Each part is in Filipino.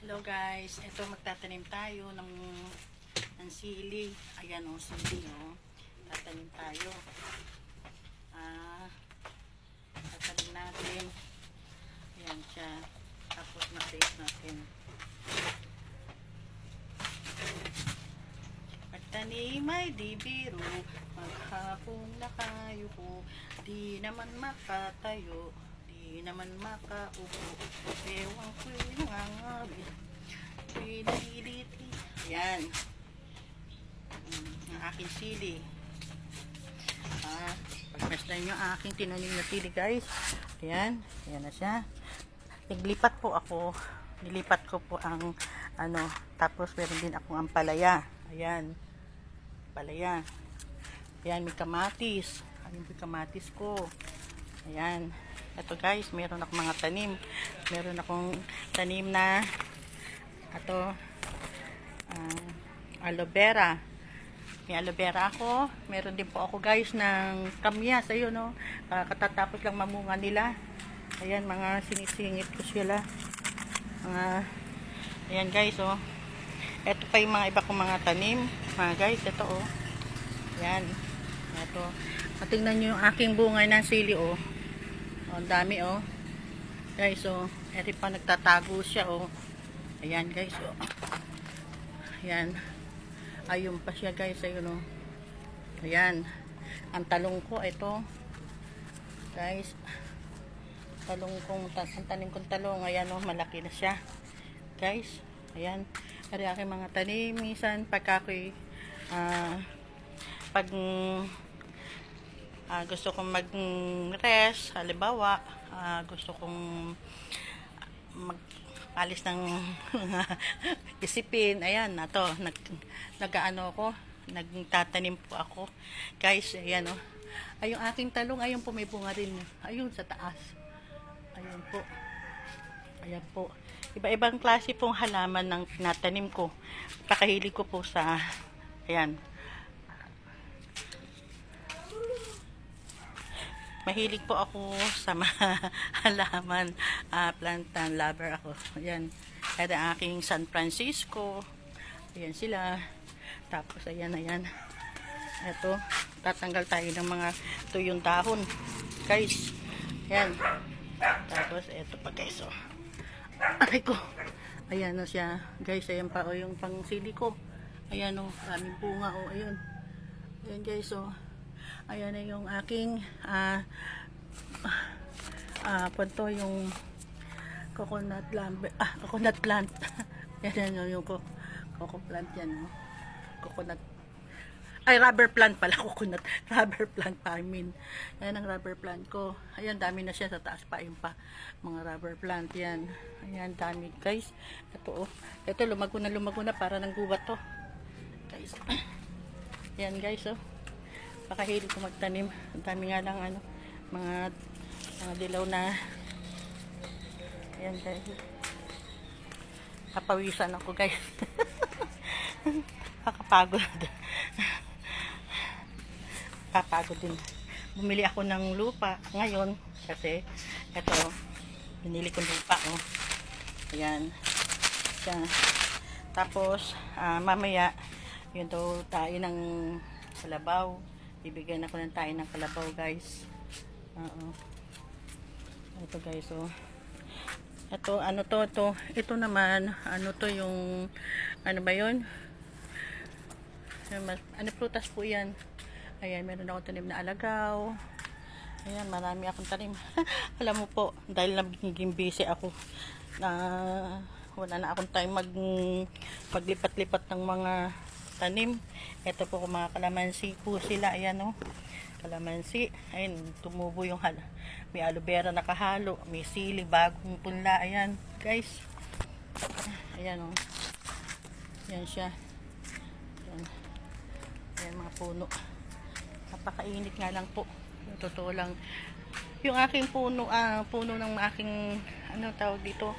Hello guys, ito magtatanim tayo ng sili. Ayan o, sili o. Tatanim tayo. Tatanim natin. Ayan siya. Tapos na-save natin. Pagtanim ay di biro, maghapon na kayo po. Di naman makatayo, di naman makaupo. Ewan ko'y nangangabi, ko'y naliliti. Ayan. Ang aking sili. Pagmasdan yung aking tinanim na sili guys. Ayan. Ayan na siya. Naglipat po ako. Nilipat ko po ang tapos meron din akong ampalaya. Ayan. Ampalaya. Ayan, may kamatis. Ayan yung kamatis ko. Ayan. Ito guys, meron akong mga tanim. Meron akong tanim na aloe vera. May aloe vera ako. Meron din po ako guys ng kamyas. Ayun no. Katatapos lang mamunga nila. Ayan, mga sinisingit ko sila. Ayan guys oh. Ito pa yung mga iba kong mga tanim. Mga guys, ito oh. Ayan. Ito. Tingnan nyo yung aking bunga ng sili oh. Ang dami oh. Guys oh. Ito pa nagtatago siya oh. Ayan guys oh. Ayan. Ayun pa siya guys. Ayun oh. Ayan. Ang talong ko ito. Guys. Ang tanim kong talong. Ayan oh. Malaki na siya. Guys. Ayan. Ari aking mga tanim. Minsan pagka ako'y gusto kong mag-rest, halimbawa, gusto kong mag-alis ng isipin, ayan, nag-ano ako, nagtatanim po ako. Guys, ayan o. Ay, yung aking talong, ayun po, may bunga rin. Ayun, sa taas. Ayun po. Ayan po. Iba-ibang klase pong halaman ng tinatanim ko. Pakahilig ko po sa, ayan, mahilig po ako sa mga halaman, plant lover ako. Ayan. At ang aking San Francisco. Ayan sila. Tapos ayan. Ito, tatanggal tayo ng mga tuyong dahon. Guys. Ayan. Tapos ito pa guys oh. Aray ko. Ayan na siya. Guys, ayan pa oh, yung pang sili ko. Ayan oh, maraming bunga oh. Ayun. Ayan guys oh. Ayan na yung aking punto yung coconut plant. Yan yung coconut plant yan. No? Coconut. Ay, rubber plant pala. Coconut. Rubber plant pa. Ayan ang rubber plant ko. Ayan, dami na siya sa taas pa. Yung pa. Mga rubber plant yan. Ayan, dami guys. Ito oh. Ito, lumago na para ng gubat to. Guys. Ayan guys oh. Pakahilig ko magtanim. Ang dami nga lang mga dilaw na. Ayan guys. Kapawisan ako guys. Kakapagod. Kapagod din. Bumili ako ng lupa ngayon kasi ito binili ko lupa oh. Ayan. Siya. Tapos mamaya yun daw tayo ng kalabaw. Bibigyan ako ng tayo ng kalabaw guys. Ito guys oh. Ito ito naman yung ba yun? Prutas po yan. Ayan, meron ako tanim na alagaw. Ayan, marami akong tanim. Alam mo po, dahil naging busy ako na wala na akong time maglipat-lipat ng mga tanim. Ito po kung mga kalamansi po sila. Ayan o. Kalamansi. Ayan. Tumubo yung may aloe vera nakahalo. May sili. Bagong punla. Ayan. Guys. Ayan o. Ayan siya. Ayan. Ayan mga puno. Napakainit nga lang po. Totoo lang. Yung aking puno ng aking tawag dito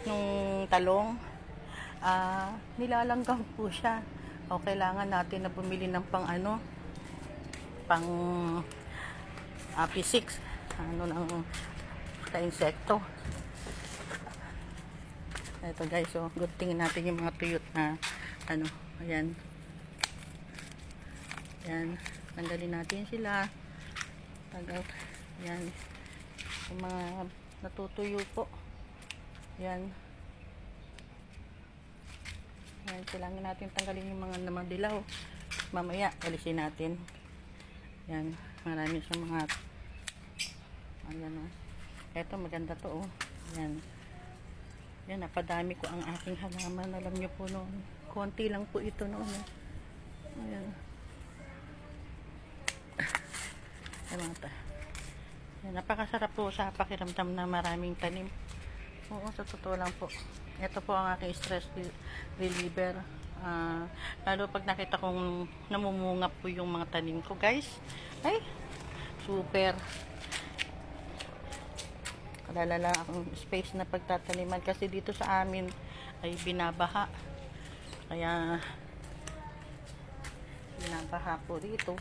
nung talong. Nilalanggam po siya. O kailangan natin na bumili ng pang P6 ng insekto. Ito guys, so good tingin natin yung mga tuyot na ano, ayan. Ayan, tanggalin natin sila. Ayan, yung mga natutuyo po. Ayan. Ayan, kailangan natin tanggalin yung mga namang dilaw. Mamaya, alisin natin. Ayan, marami sa mga ayan o. Eto, maganda to o. Ayan. Ayan, napadami ko ang aking halaman. Alam nyo po noon. Konti lang po ito noon. Ayan. Ayan, ayan, napakasarap po sa pakiramdam na maraming tanim. Oo, sa totoo lang po. Ito po ang aking stress reliever. Lalo pag nakita kong namumunga po yung mga tanim ko, guys. Ay, super. Kalala akong space na pagtataniman kasi dito sa amin ay binabaha. Kaya binabaha po dito.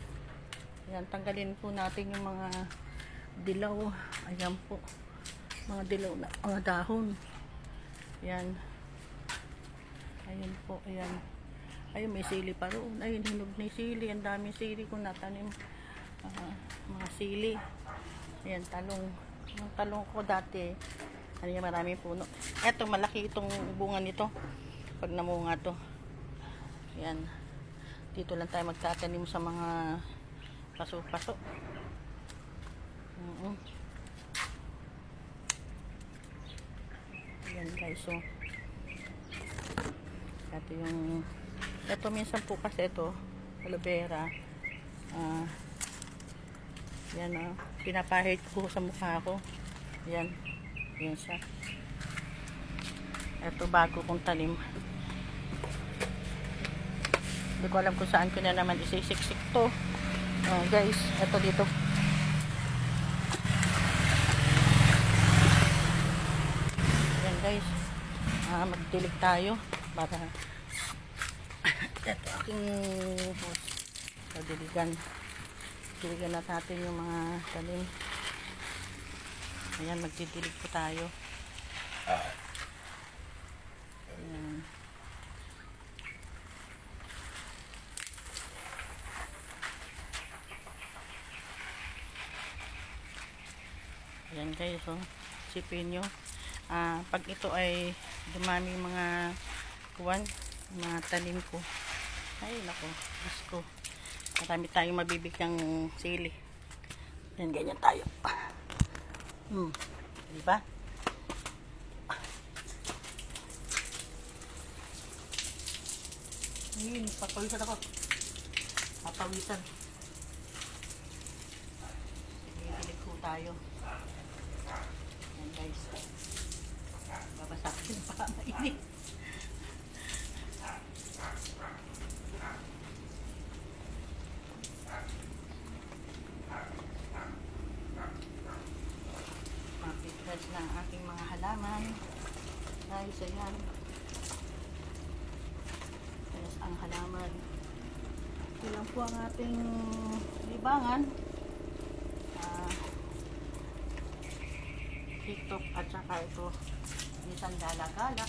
Ayan, tanggalin po natin yung mga dilaw. Ayan po. Mga dilaw na mga dahon. Ayan. Ayun po, ayan. Ayun, may sili pa roon. Ayun, hinog na sili. Ang daming sili kung natanim. Mga sili. Ayan, talong. Yung talong ko dati, ano yung maraming puno. Eto, malaki itong bunga nito. Pag namunga to. Ayan. Dito lang tayo magtatanim sa mga paso-paso. Ayan guys, so ito minsan po kasi ito aloe vera, yan pinapahid ko sa mukha ko. Yan siya. Ito bago kong tanim, hindi ko alam kung saan ko na naman isisiksik to. Guys, ito dito. Guys, magdilig tayo para ito aking diligan na natin yung mga talim. Ayan, magdidilig po tayo. Ayan. Ayan guys, sipin nyo. Pag ito ay dumami mga mga tanim ko, ay nako, gusto marami tayong mabibigyang sili. Yan, ganyan tayo. Diba? Papawisan ako. Papawisan. Ibilig ko tayo. Yan guys. Babasakin pa, mainit. Mapit-fresh na ang aking mga halaman. Guys, ayan. Fresh ang halaman. Ilan po ang ating libangan. TikTok at saka ito minsan gala-gala.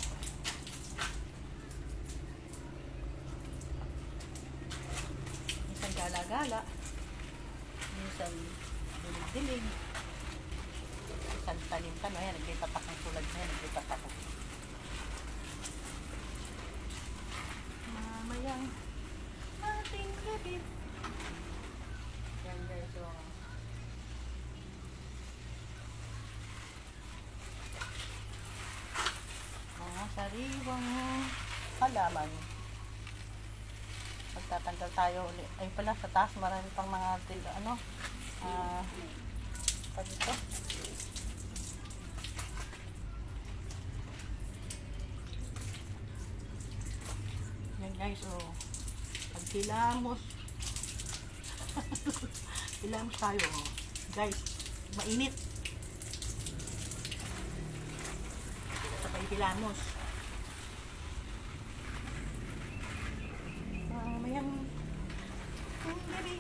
Minsan gala-gala. Minsan dilig-dilig. Minsan tanim-tanim. Ayan, naglitapak ang tulad na yan. Naglitapak ako. Mamayang ating bibig. Yan guys, so sariwang halaman. Magtatanggal tayo ulit. Ay pala, sa taas marami pang mga dito. Yan guys, pagkilamos kilamos tayo. Guys, mainit. Sabay kilamos. Mayang gabi.